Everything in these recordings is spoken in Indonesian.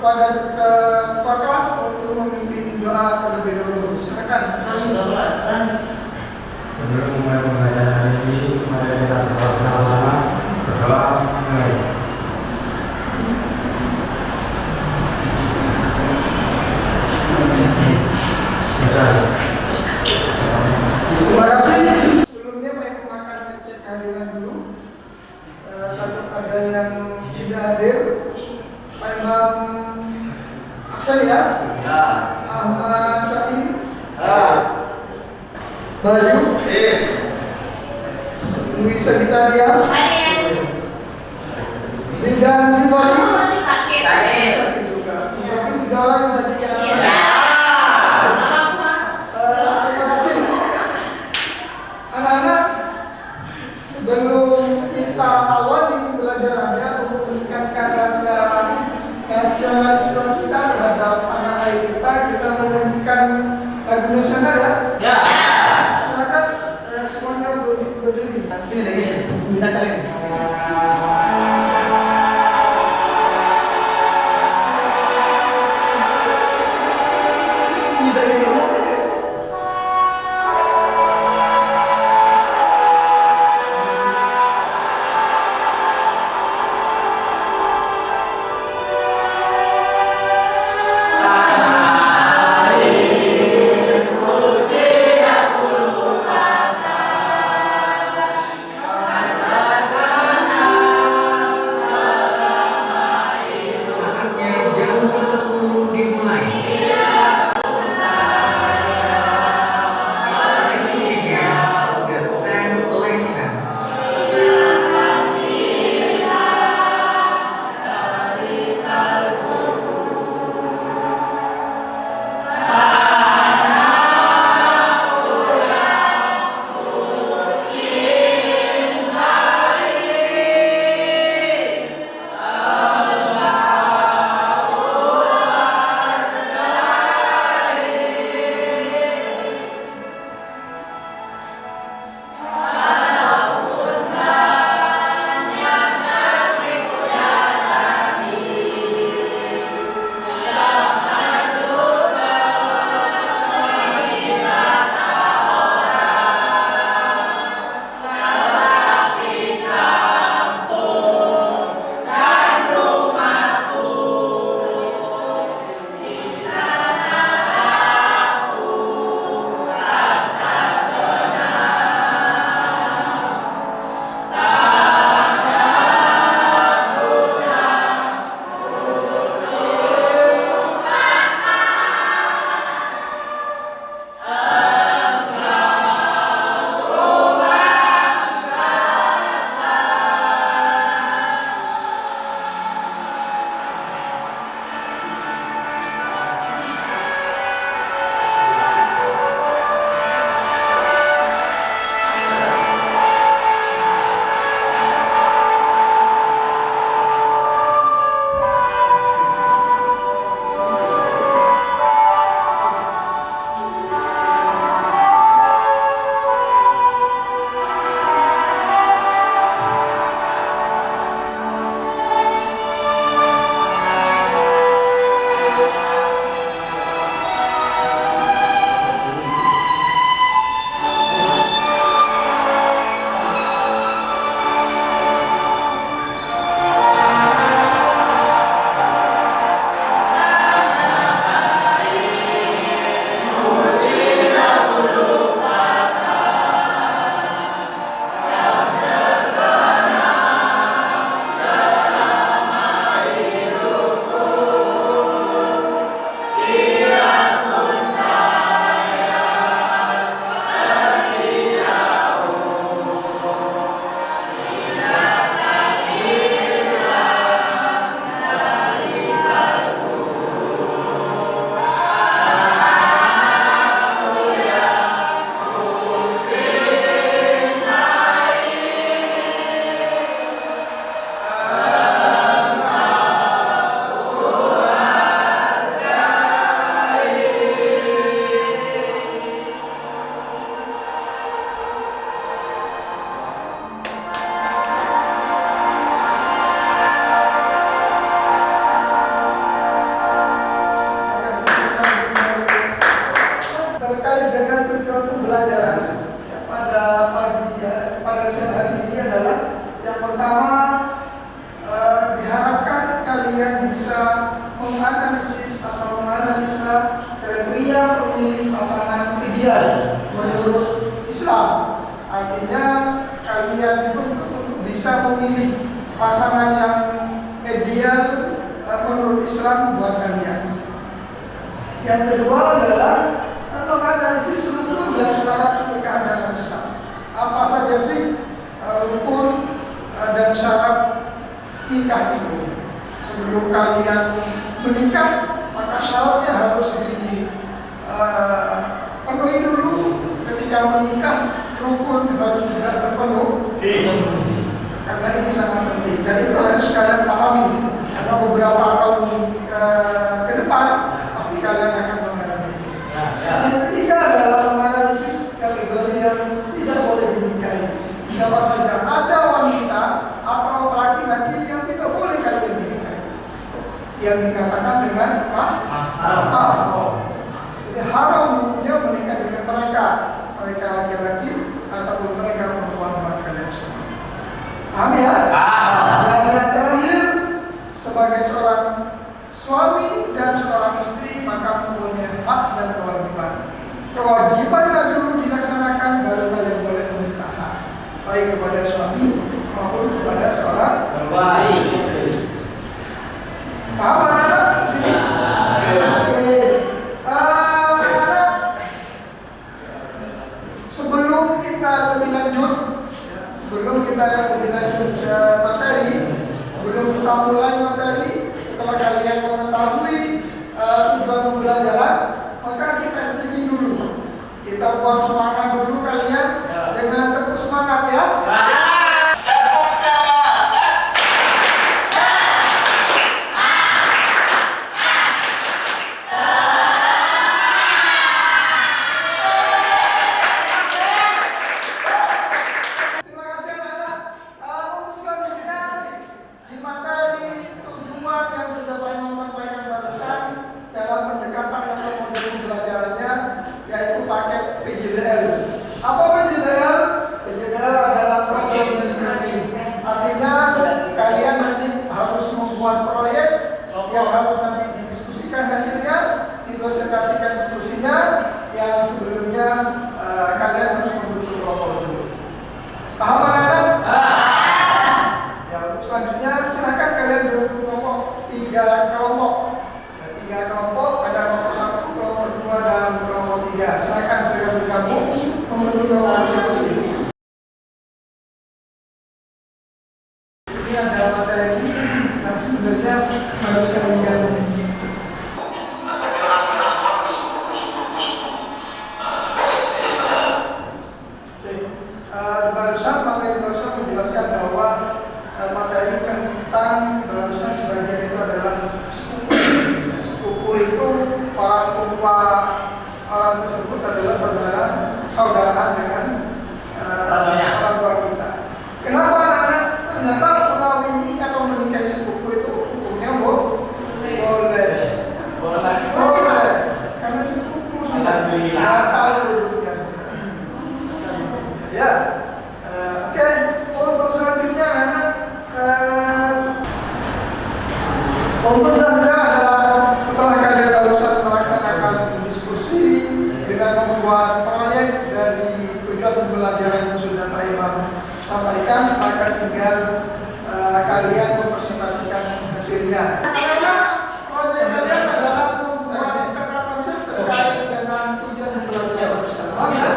kepada ketua kelas untuk memimpin doa terlebih dahulu. Silakan. Sebelum mulai pembelajaran hari ini, mari kita bersama-sama berdoa mulai. Terima kasih. Sebelumnya baik makan ngecek kehadiran dulu. Kalau ada yang tidak hadir, Pak Imam Aksan ya? Ya. Ahmad Sati, Ya. Bayu, Dwi Sagitaria, Zidan Gifari, sakit juga. Berarti 3 orang yang sakit ya? Terima kasih. Anak-anak, sebelum kita awali pembelajarannya untuk meningkatkan rasa nasionalisme kita terhadap tanah air kita menyanyikan lagu nasional ya. Ya. Silakan semuanya berdiri. Ini lagi. Minta kalian. menganalisis atau menganalisa kriteria pemilih pasangan ideal menurut Islam. Artinya kalian itu untuk bisa memilih pasangan yang ideal menurut Islam buat kalian. Yang kedua adalah menganalisis rukun dan syarat pernikahan dalam Islam. Apa saja sih rukun dan syarat nikah itu? Sebelum kalian menikah, maka syaratnya harus dipenuhi dulu. Ketika menikah, rukun harus juga terpenuhi. Karena ini sangat penting. Dan itu harus kalian pahami. Karena beberapa tahun ke depan pasti kalian akan mengalami. Yang ketiga adalah menganalisis kategori yang tidak boleh dinikahi. Siapa saja, ada wanita atau laki-laki yang tidak boleh kalian dinikahi, yang dikatakan dengan haram. Jadi haram hukumnya menikah dengan mereka laki-laki ataupun mereka perempuan kalian semua. Paham ya? Dan yang terakhir, sebagai seorang suami dan seorang istri maka mempunyai hak dan kewajiban. Kewajibannya dulu dilaksanakan, baru kalian boleh meminta hak, baik kepada suami maupun kepada seorang istri. Paham anak-anak? Sini. Oke. Anak-anak, sebelum kita lebih lanjut materi, sebelum kita mulai materi, setelah kalian mengetahui tujuan pembelajaran, maka kita sedikit dulu. Kita buat semangat dulu kalian dengan tepuk semangat ya. Tepuk semangat. Terima kasih anak-anak. Untuk selanjutnya di materi tujuan yang sudah Pak Imam sampaikan barusan dalam pendekatan atau model pembelajarannya, yaitu paket PJBL. Apa PJBL? PJBL adalah proyek diskusi. Artinya kalian nanti harus membuat proyek yang harus nanti didiskusikan hasilnya, dipresentasikan diskusinya, yang sebelumnya kalian harus membentuk kelompok dulu. Paham anak-anak? Ya, untuk selanjutnya silakan kalian bentuk kelompok, 3 kelompok. Ada kelompok 1, kelompok 2, dan kelompok 3. Silakan bergabung membentuk kelompok masing-masing. Ini ada materi yang sebenarnya harus kalian materi barusan menjelaskan bahwa materi tentang barusan sebagian itu adalah sepupu. Sepupu itu orang tersebut adalah saudaraan dengan orang tua kita. Kenapa anak-anak ternyata mengawini atau menikahi sepupu itu hukumnya boleh. Karena sepupu sudah tahu hidupnya. Ya. Oke, untuk selanjutnya untuk selanjutnya adalah setelah kalian barusan melaksanakan diskusi dengan membuat proyek dari tujuan pembelajaran yang sudah Pak Imam sampaikan, maka tinggal kalian mempresentasikan hasilnya. Karena proyek kalian adalah membuat kata konsep terkait dengan tujuan pembelajaran barusan. Paham ya?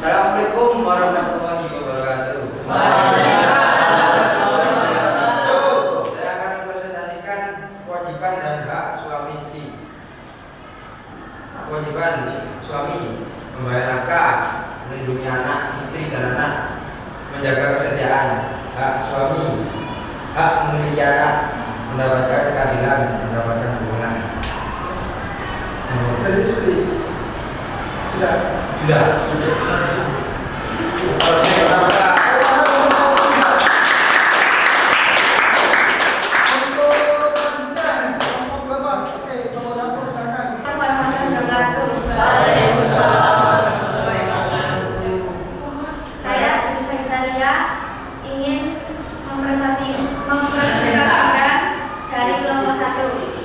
Assalamualaikum warahmatullahi wabarakatuh. Saya akan mempresentasikan kewajiban dan hak suami istri. Kewajiban suami membayar nafkah, melindungi anak, istri dan anak, menjaga kesetiaan. Hak suami hak memiliki anak, mendapatkan keadilan, mendapatkan hubungan. Dari istri. Sudah. Kalau saya kata Saya Sekretariat ingin mempresentasikan dari kelompok 1.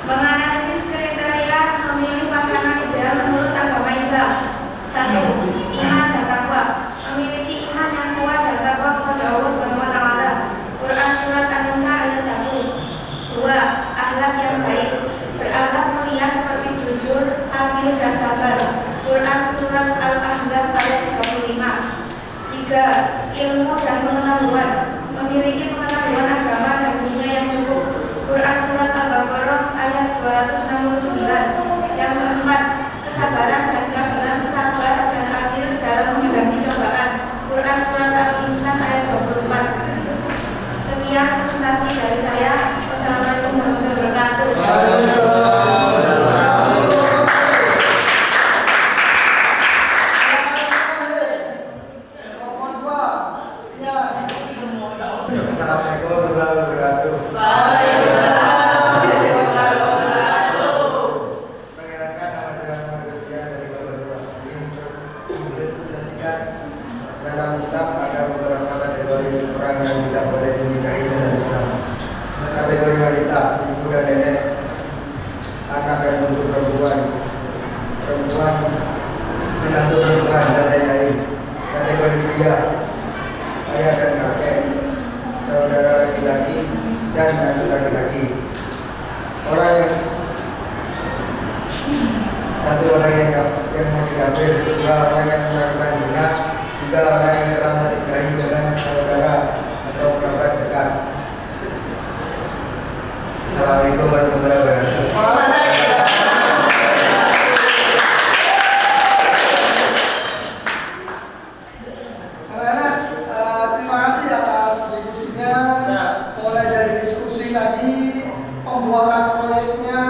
Menganalisis kriteria memilih pasangan ideal menurut agama Islam. 1. Iman dan takwa. Memiliki iman yang kuat dan takwa kepada Allah SWT. Quran surat An-Nisa ayat 1. 2. Akhlak yang baik. Berakhlak mulia seperti jujur, adil dan sabar. Quran surat Al-Ahzab ayat 35. 3. Ilmu dan pengetahuan. Memiliki pengetahuan agama dan dunia yang cukup. Quran surat Al-Baqarah ayat 269. Yang keempat, kesabaran dan keadilan, sabar dan adil dalam menghadapi cobaan. Quran surat Al-Insan ayat 24. Sekian presentasi dari saya. Wassalamualaikum warahmatullahi wabarakatuh. Assalamualaikum warahmatullahi wabarakatuh. Mengenalkan nama saya Muhammad Rufian dari Bapak ini mempresentasikan dalam Islam ada beberapa kategori orang yang tidak boleh dinikahi dalam Islam. Kategori wanita, ibu dan nenek, anak dan untuk perempuan, menantu perempuan dan lain-lain. Kategori pria, ayah dan kakek, saudara laki-laki dan anak laki-laki. Satu orang yang masih kafir, 2 orang yang melakukan zina, 3 orang yang telah menikahi dengan saudara atau kerabat dekat. Assalamualaikum warahmatullahi wabarakatuh. Anak-anak, terima kasih atas diskusinya. Mulai dari diskusi tadi, pembuatan proyeknya,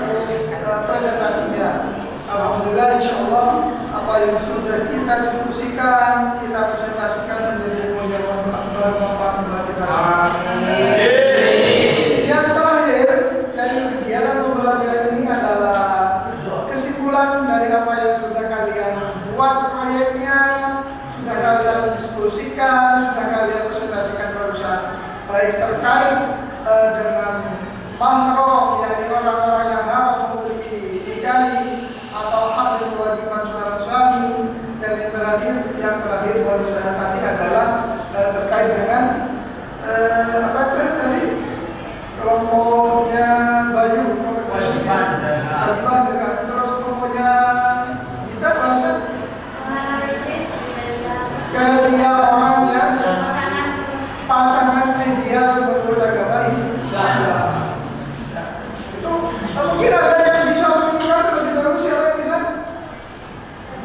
terus presentasinya. Alhamdulillah, insya Allah apa yang sudah kita diskusikan, kita presentasikan menjadi ilmu yang bermanfaat buat kita semua. Yang terakhir, jadi kegiatan pembelajaran ini adalah kesimpulan dari apa yang sudah kalian buat proyeknya, sudah kalian diskusikan, sudah kalian presentasikan barusan, baik terkait dengan mahram, yakni orang-orang yang harus untuk dinikahi, atau hak dan kewajiban seorang suami, dan yang terakhir barusan tadi adalah terkait dengan apa itu tadi kelompoknya Bayu, kewajiban dengan terus kelompoknya kita barusan kriteria orang yang pasangan ideal menurut agama Islam. Itu mungkin ada yang bisa menyimpulkan terlebih dahulu, siapa yang bisa?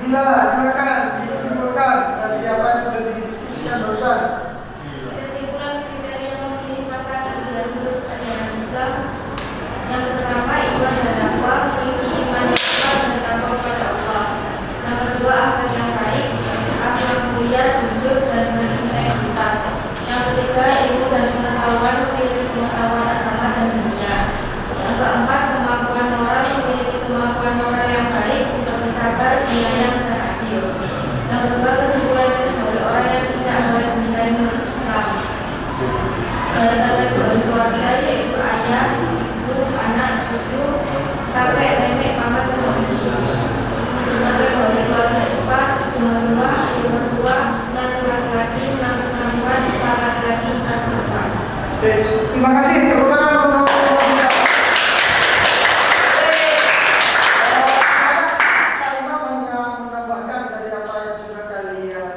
Bila silakan disimpulkan dari apa yang sudah didiskusikan barusan. Kesimpulan kriteria memilih pasangan ideal menurut ajaran Islam. Yang pertama, iman dan takwa. Memiliki iman yang kuat dan takwa kepada Allah. Yang kedua, akhlak yang baik, akhlak mulia, jujur dan berintegritas. Yang ketiga, ilmu dan pengetahuan. Memiliki pengetahuan agama dan dunia. Yang keempat, kemampuan moral. Memiliki kemampuan moral yang baik seperti sabar, penyayang dan adil. Yang kedua, kesimpulannya sebagai orang yang tidak boleh dinikahi menurut Islam. Dari kategori keluarga yaitu ayah, ibu, anak, cucu, sampai nenek, paman, sama bibi. Kategori keluarga ipar, mertua, ibu mertua, menantu laki-laki, menantu perempuan, ipar laki-laki, ipar perempuan. Oke, terima kasih. Tepuk tangan untuk Kalimah hanya menambahkan dari apa yang sudah kalian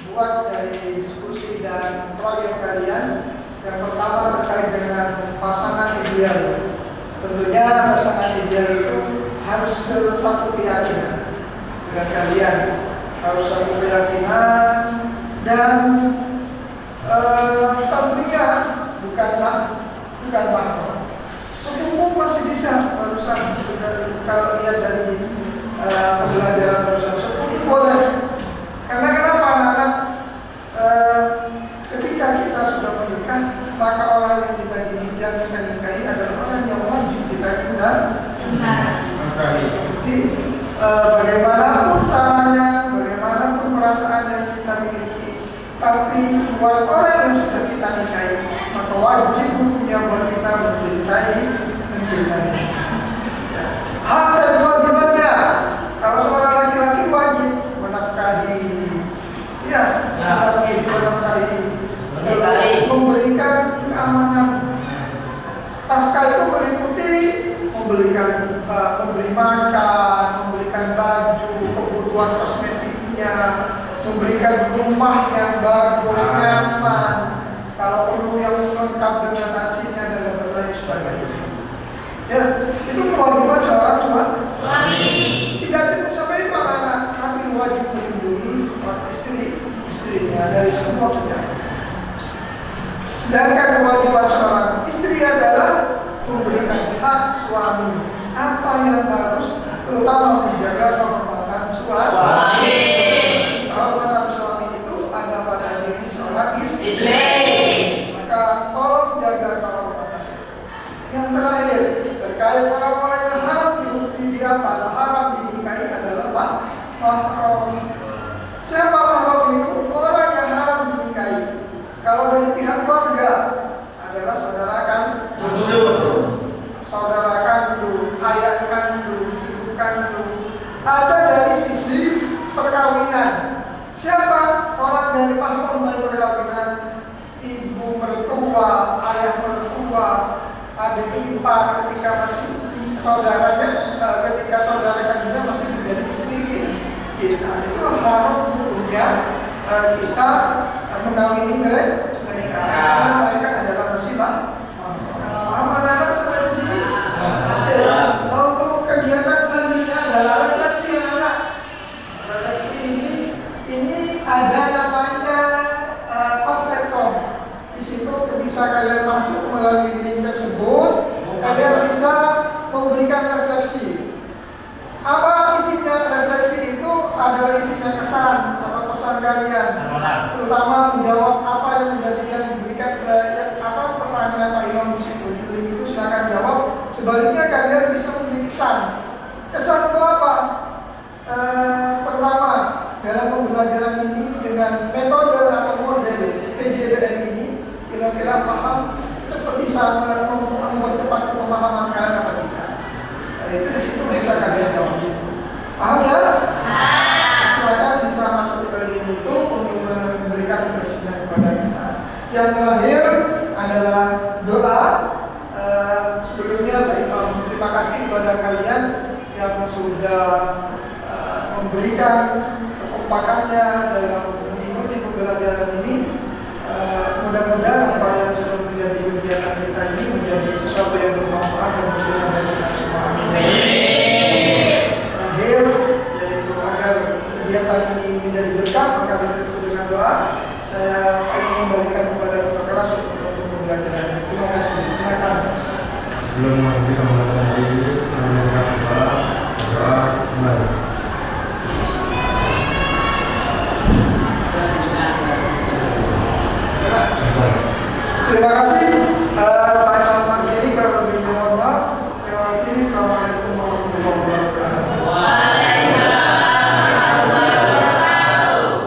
buat dari diskusi dan proyek kalian. Yang pertama terkait dengan pasangan ideal. Tentunya pasangan ideal itu harus satu keyakinan dengan kalian, harus satu keyakinan dan tentunya bukan mahal. Sepupu masih bisa barusan kalau lihat dari pembelajaran barusan sepupu boleh. Karena kenapa anak-anak? Ketika kita sudah menikah, maka orang yang kita nikahi adalah orang yang wajib kita Jadi bagaimanapun caranya, bagaimanapun perasaan yang kita miliki, tapi buat orang yang sudah kita nikahi, maka wajib hukumnya buat kita mencintai. Hak dan kewajibannya, kalau seorang laki-laki wajib menafkahi, memberikan keamanan. Nafkah itu meliputi memberi makan, memberikan baju, kebutuhan kosmetiknya, memberikan rumah yang bagus, nyaman, kalau perlu yang lengkap dengan nasinya dan lain sebagainya. Ya, itu kewajiban seorang suami. Tidak cukup sampai itu anak-anak, tapi wajib melindungi seorang istrinya dari semua penyakit. Sedangkan kewajiban seorang istri adalah memberikan hak suami apa yang harus, terutama menjaga kehormatan suami. Kehormatan suami itu ada pada diri seorang istri. Maka tolong jaga kehormatan. Yang terakhir, terkait orang-orang yang haram haram dinikahi adalah mahram. Siapa mahram itu? Orang yang haram dinikahi. Kalau dari pihak keluarga adalah saudara kandung, ayah kandung, ibu kandung. Ada dari sisi perkawinan. Siapa orang dari mahram dari perkawinan? Ibu mertua, ayah mertua, adik ipar ketika masih ketika saudara kandungnya masih menjadi istri kita. Itu haram hukumnya kita mengawini mereka karena mereka adalah musibah. Anak-anak sampai di sini. Untuk kegiatan selanjutnya adalah refleksi anak. Refleksi ini ada namanya Padletop. Di situ bisa kalian masuk melalui link tersebut. Kalian bisa memberikan refleksi. Apa isinya refleksi itu? Adalah isinya kesan atau pesan kalian, terutama menjawab apa yang diberikan pertanyaan Pak Imam di situ. Di link itu silakan jawab. Sebaliknya kalian bisa memberi kesan. Kesan itu apa? Pertama, dalam pembelajaran ini dengan metode atau model PJBN ini kira-kira paham, cepat bisa mempercepat pemahaman kalian apa tidak? Itu di situ bisa kalian jawab. Paham ya? Silakan bisa masuk ke link itu untuk memberikan refleksinya kepada kita. Yang terakhir adalah doa. Sebelumnya Pak Imam terima kasih kepada kalian yang sudah memberikan kekompakannya dalam mengikuti pembelajaran ini. Mudah-mudahan apa yang sudah menjadi kegiatan kita ini menjadi sesuatu yang bermanfaat dan memberikan bagi kita semua. Terakhir, yaitu agar kegiatan ini menjadi berkah, maka ditutup dengan doa. Saya akan kembalikan kepada Dr. Kelas untuk pembelajaran. Terima kasih. Silakan. Sebelum mengakhiri pembelajaran hari ini, mengucapkan doa kembali. Terima kasih.